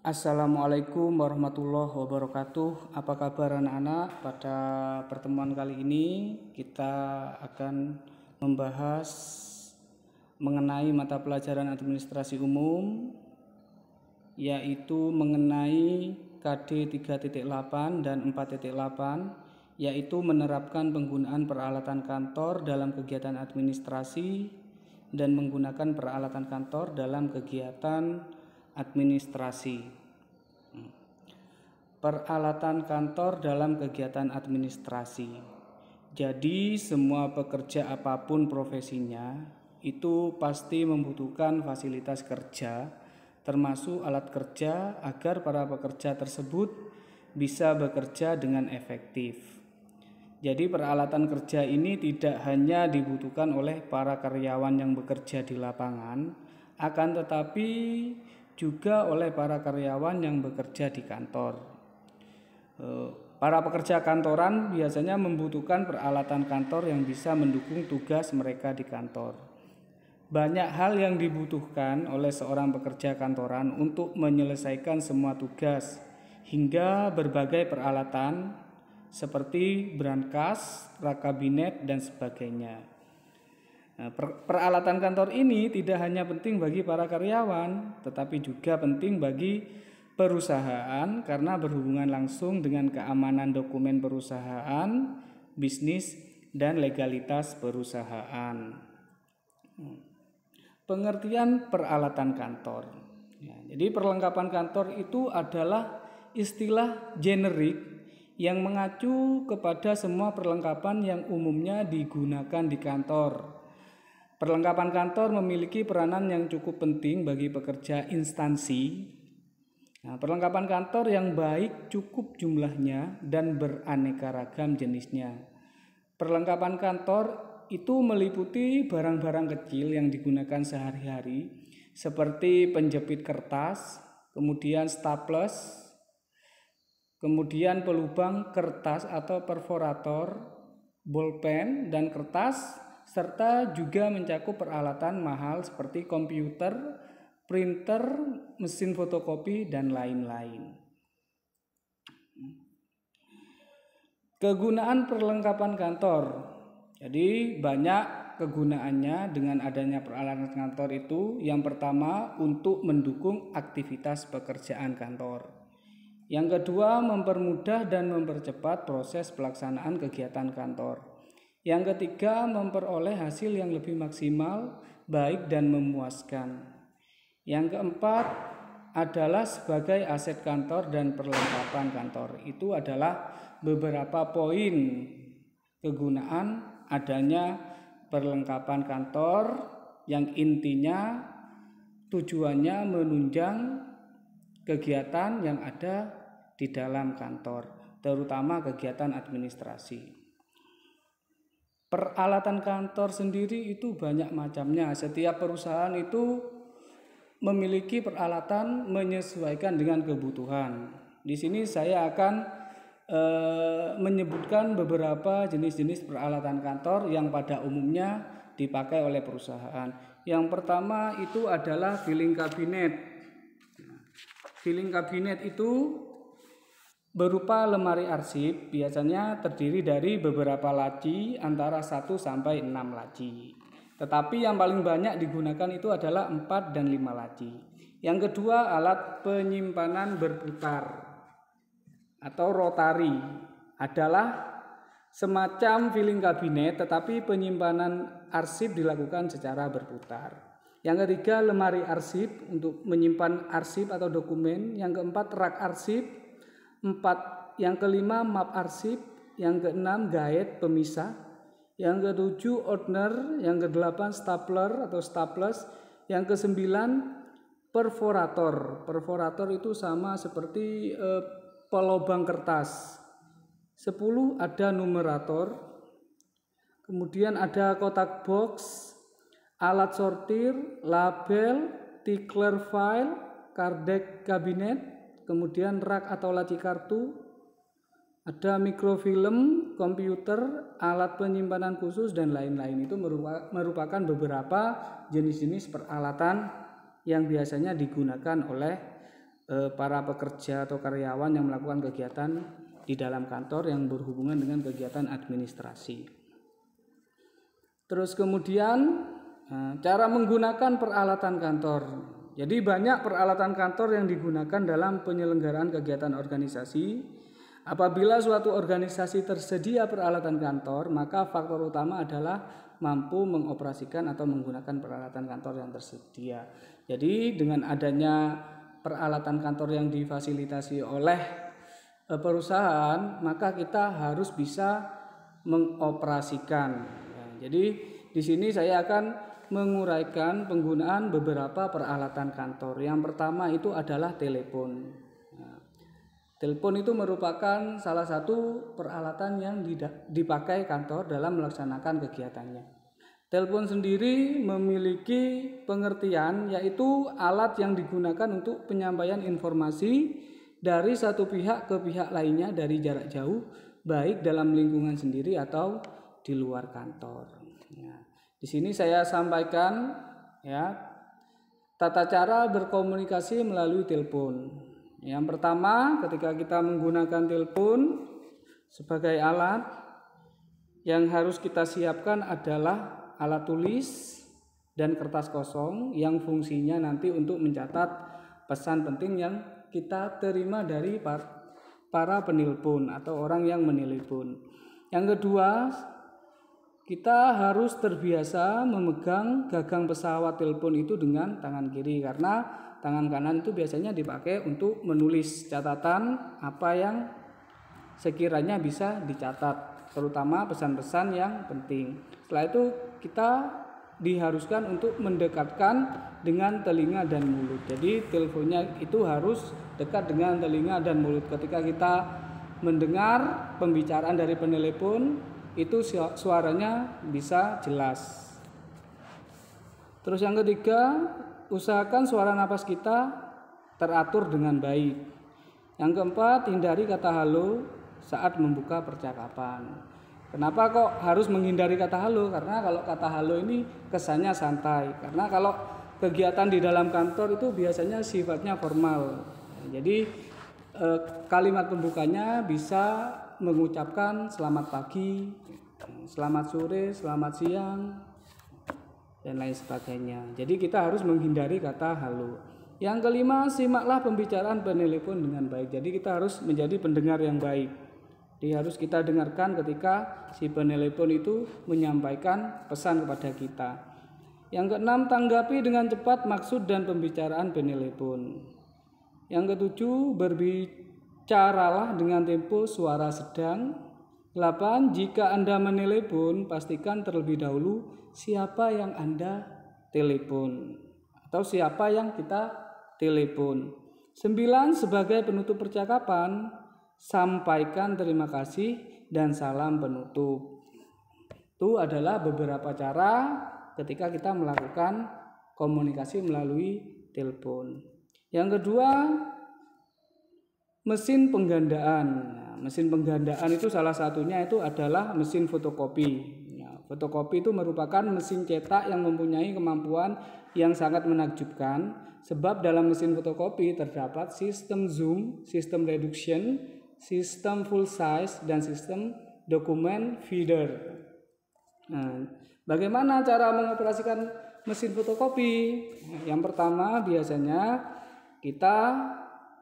Assalamualaikum warahmatullahi wabarakatuh. Apa kabar anak-anak? Pada pertemuan kali ini kita akan membahas mengenai mata pelajaran administrasi umum, yaitu mengenai KD 3.8 dan 4.8, yaitu menerapkan penggunaan peralatan kantor dalam kegiatan administrasi dan menggunakan peralatan kantor dalam kegiatan administrasi. Peralatan kantor dalam kegiatan administrasi. Jadi semua pekerja apapun profesinya itu pasti membutuhkan fasilitas kerja, termasuk alat kerja agar para pekerja tersebut bisa bekerja dengan efektif. Jadi peralatan kerja ini tidak hanya dibutuhkan oleh para karyawan yang bekerja di lapangan, akan tetapi juga oleh para karyawan yang bekerja di kantor. Para pekerja kantoran biasanya membutuhkan peralatan kantor yang bisa mendukung tugas mereka di kantor. Banyak hal yang dibutuhkan oleh seorang pekerja kantoran untuk menyelesaikan semua tugas, hingga berbagai peralatan seperti brankas, rak kabinet, dan sebagainya. Peralatan kantor ini tidak hanya penting bagi para karyawan, tetapi juga penting bagi perusahaan karena berhubungan langsung dengan keamanan dokumen perusahaan, bisnis, dan legalitas perusahaan. Pengertian peralatan kantor. Jadi perlengkapan kantor itu adalah istilah generik yang mengacu kepada semua perlengkapan yang umumnya digunakan di kantor. Perlengkapan kantor memiliki peranan yang cukup penting bagi pekerja instansi. Perlengkapan kantor yang baik cukup jumlahnya dan beraneka ragam jenisnya. Perlengkapan kantor itu meliputi barang-barang kecil yang digunakan sehari-hari seperti penjepit kertas, kemudian staples, kemudian pelubang kertas atau perforator, bolpen dan kertas, serta juga mencakup peralatan mahal seperti komputer, printer, mesin fotokopi, dan lain-lain. Kegunaan perlengkapan kantor. Jadi banyak kegunaannya dengan adanya peralatan kantor itu. Yang pertama, untuk mendukung aktivitas pekerjaan kantor. Yang kedua, mempermudah dan mempercepat proses pelaksanaan kegiatan kantor. Yang ketiga, memperoleh hasil yang lebih maksimal, baik dan memuaskan. Yang keempat adalah sebagai aset kantor dan perlengkapan kantor. Itu adalah beberapa poin kegunaan adanya perlengkapan kantor yang intinya tujuannya menunjang kegiatan yang ada di dalam kantor, terutama kegiatan administrasi. Peralatan kantor sendiri itu banyak macamnya. Setiap perusahaan itu memiliki peralatan menyesuaikan dengan kebutuhan. Di sini saya akan menyebutkan beberapa jenis-jenis peralatan kantor yang pada umumnya dipakai oleh perusahaan. Yang pertama itu adalah filing cabinet. Filing cabinet itu berupa lemari arsip, biasanya terdiri dari beberapa laci antara 1 sampai 6 laci. Tetapi yang paling banyak digunakan itu adalah 4 dan 5 laci. Yang kedua, alat penyimpanan berputar atau rotari adalah semacam filing cabinet, tetapi penyimpanan arsip dilakukan secara berputar. Yang ketiga, lemari arsip untuk menyimpan arsip atau dokumen. Yang keempat, rak arsip. Yang kelima, map arsip. Yang keenam, guide pemisah. Yang ketujuh, ordner. Yang kedelapan, stapler atau staples. Yang kesembilan, perforator. Perforator itu sama seperti pelobang kertas. 10 ada numerator. Kemudian ada kotak box, alat sortir, label, tickler file, kardek kabinet, kemudian rak atau laci kartu, ada mikrofilm, komputer, alat penyimpanan khusus, dan lain-lain. Itu merupakan beberapa jenis-jenis peralatan yang biasanya digunakan oleh para pekerja atau karyawan yang melakukan kegiatan di dalam kantor yang berhubungan dengan kegiatan administrasi. Terus kemudian cara menggunakan peralatan kantor. Jadi banyak peralatan kantor yang digunakan dalam penyelenggaraan kegiatan organisasi. Apabila suatu organisasi tersedia peralatan kantor, maka faktor utama adalah mampu mengoperasikan atau menggunakan peralatan kantor yang tersedia. Jadi dengan adanya peralatan kantor yang difasilitasi oleh perusahaan, maka kita harus bisa mengoperasikan. Jadi di sini saya akan menguraikan penggunaan beberapa peralatan kantor. Yang pertama itu adalah telepon. Telepon itu merupakan salah satu peralatan yang dipakai kantor dalam melaksanakan kegiatannya. Telepon sendiri memiliki pengertian yaitu alat yang digunakan untuk penyampaian informasi dari satu pihak ke pihak lainnya dari jarak jauh, baik dalam lingkungan sendiri atau di luar kantor. Ya, di sini saya sampaikan ya tata cara berkomunikasi melalui telepon. Yang pertama, ketika kita menggunakan telepon sebagai alat, yang harus kita siapkan adalah alat tulis dan kertas kosong yang fungsinya nanti untuk mencatat pesan penting yang kita terima dari para penelpon atau orang yang menelpon. Yang kedua, kita harus terbiasa memegang gagang pesawat telepon itu dengan tangan kiri, karena tangan kanan itu biasanya dipakai untuk menulis catatan apa yang sekiranya bisa dicatat, terutama pesan-pesan yang penting. Setelah itu kita diharuskan untuk mendekatkan dengan telinga dan mulut. Jadi teleponnya itu harus dekat dengan telinga dan mulut. Ketika kita mendengar pembicaraan dari penelepon, itu suaranya bisa jelas. Terus yang ketiga, usahakan suara napas kita teratur dengan baik. Yang keempat, hindari kata halo saat membuka percakapan. Kenapa kok harus menghindari kata halo? Karena kalau kata halo ini kesannya santai. Karena kalau kegiatan di dalam kantor itu biasanya sifatnya formal. Jadi kalimat pembukanya bisa mengucapkan selamat pagi, selamat sore, selamat siang, dan lain sebagainya. Jadi kita harus menghindari kata halo. Yang kelima, simaklah pembicaraan penelepon dengan baik. Jadi kita harus menjadi pendengar yang baik. Jadi harus kita dengarkan ketika si penelepon itu menyampaikan pesan kepada kita. Yang keenam, tanggapi dengan cepat maksud dan pembicaraan penelepon. Yang ketujuh, berbicaralah dengan tempo suara sedang. 8. Jika Anda menelepon, pastikan terlebih dahulu siapa yang Anda telepon atau siapa yang kita telepon. 9. Sebagai penutup percakapan, sampaikan terima kasih dan salam penutup. Itu adalah beberapa cara ketika kita melakukan komunikasi melalui telepon. Yang kedua, mesin penggandaan. Mesin penggandaan itu salah satunya itu adalah mesin fotokopi. Fotokopi itu merupakan mesin cetak yang mempunyai kemampuan yang sangat menakjubkan, sebab dalam mesin fotokopi terdapat sistem zoom, sistem reduction, sistem full size, dan sistem document feeder. Nah, bagaimana cara mengoperasikan mesin fotokopi? Yang pertama, biasanya kita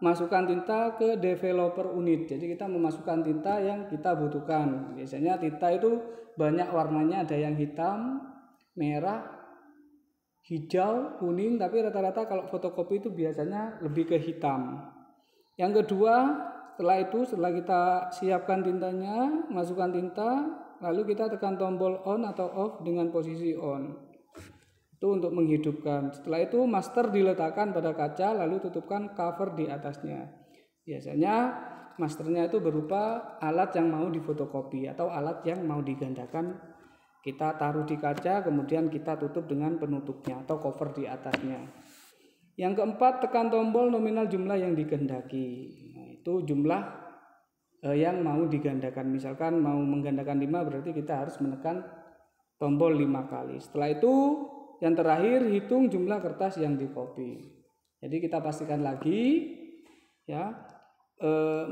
masukkan tinta ke developer unit. Jadi kita memasukkan tinta yang kita butuhkan. Biasanya tinta itu banyak warnanya, ada yang hitam, merah, hijau, kuning, tapi rata-rata kalau fotokopi itu biasanya lebih ke hitam. Yang kedua, setelah kita siapkan tintanya, masukkan tinta, lalu kita tekan tombol on atau off dengan posisi on. Itu untuk menghidupkan. Setelah itu master diletakkan pada kaca, lalu tutupkan cover di atasnya. Biasanya masternya itu berupa alat yang mau difotokopi atau alat yang mau digandakan. Kita taruh di kaca, kemudian kita tutup dengan penutupnya atau cover di atasnya. Yang keempat, tekan tombol nominal jumlah yang dikehendaki. Itu jumlah yang mau digandakan. Misalkan mau menggandakan 5, berarti kita harus menekan tombol 5 kali. Setelah itu yang terakhir, hitung jumlah kertas yang dikopi. Jadi kita pastikan lagi ya,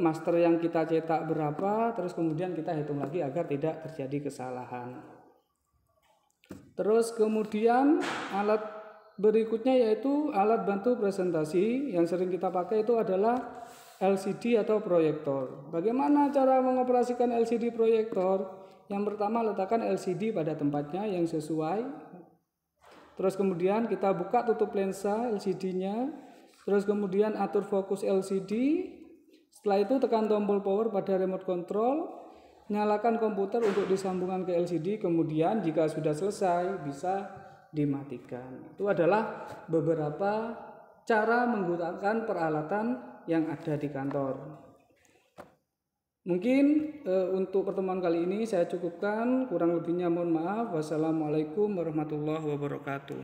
master yang kita cetak berapa, terus kemudian kita hitung lagi agar tidak terjadi kesalahan. Terus kemudian alat berikutnya yaitu alat bantu presentasi. Yang sering kita pakai itu adalah LCD atau proyektor. Bagaimana cara mengoperasikan LCD proyektor? Yang pertama, letakkan LCD pada tempatnya yang sesuai. Terus kemudian kita buka tutup lensa LCD-nya. Terus kemudian atur fokus LCD. Setelah itu tekan tombol power pada remote control. Nyalakan komputer untuk disambungkan ke LCD. Kemudian jika sudah selesai bisa dimatikan. Itu adalah beberapa cara menggunakan peralatan yang ada di kantor. Mungkin untuk pertemuan kali ini saya cukupkan, kurang lebihnya mohon maaf. Wassalamualaikum warahmatullahi wabarakatuh.